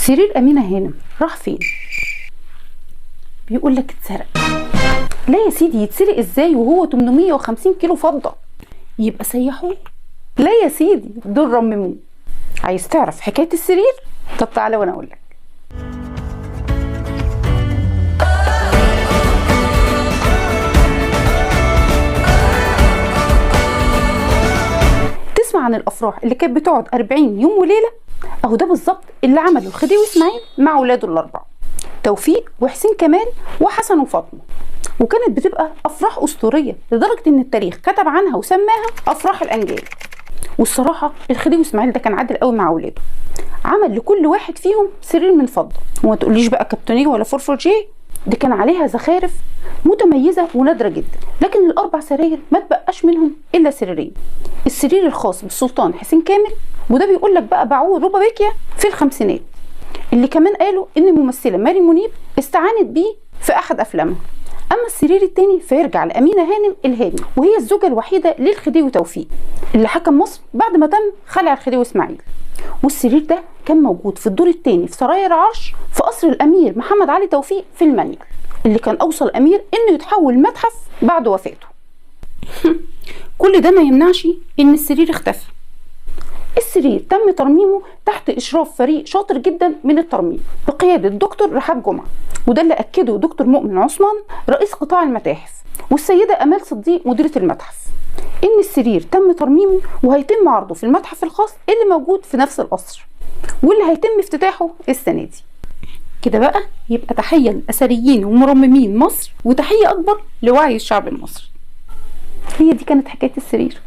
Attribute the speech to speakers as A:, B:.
A: سرير أمينة هانم راح فين؟ بيقول لك اتسرق. لا يا سيدي، يتسرق ازاي وهو 850 كيلو فضة؟ يبقى سيحوه. لا يا سيدي، دول رمموه. عايز تعرف حكاية السرير؟ طب تعالى وانا اقول لك. تسمع عن الافراح اللي كانت بتقعد 40 يوم وليله؟ اهو ده بالظبط اللي عمله الخديوي اسماعيل مع اولاده الاربعه، توفيق وحسين كمال وحسن وفاطمه. وكانت بتبقى افراح اسطوريه لدرجه ان التاريخ كتب عنها وسماها افراح الانجيل. والصراحه الخديوي اسماعيل ده كان عادل قوي مع اولاده، عمل لكل واحد فيهم سرير من فضه. وما تقوليش بقى كابتونيه ولا فورفورجيه، دي كان عليها زخارف متميزه ونادره جدا. لكن الاربع سراير ما تبقاش منهم الا سريرين. السرير الخاص بالسلطان حسين كامل، وده بيقول لك بقى باعوه روبا بيكيا في الخمسينات، اللي كمان قالوا ان الممثله ماري منيب استعانت بيه في احد افلامها. اما السرير التاني فيرجع لامينه هانم الهاني، وهي الزوجه الوحيده للخديوي توفيق اللي حكم مصر بعد ما تم خلع الخديوي اسماعيل. والسرير ده كان موجود في الدور الثاني في سرايا العرش في قصر الامير محمد علي توفيق في المنيل، اللي كان اوصى الامير انه يتحول متحف بعد وفاته. كل ده ما يمنعش ان السرير اختفى. السرير تم ترميمه تحت اشراف فريق شاطر جدا من الترميم بقياده الدكتور رحاب جمعه، وده اللي اكده دكتور مؤمن عثمان رئيس قطاع المتاحف، والسيده امال صديق مديره المتحف، ان السرير تم ترميمه وهيتم عرضه في المتحف الخاص اللي موجود في نفس القصر، واللي هيتم افتتاحه السنه دي. كده بقى يبقى تحيه للاثريين ومرممين مصر، وتحيه اكبر لوعي الشعب المصري. هي دي كانت حكايه السرير.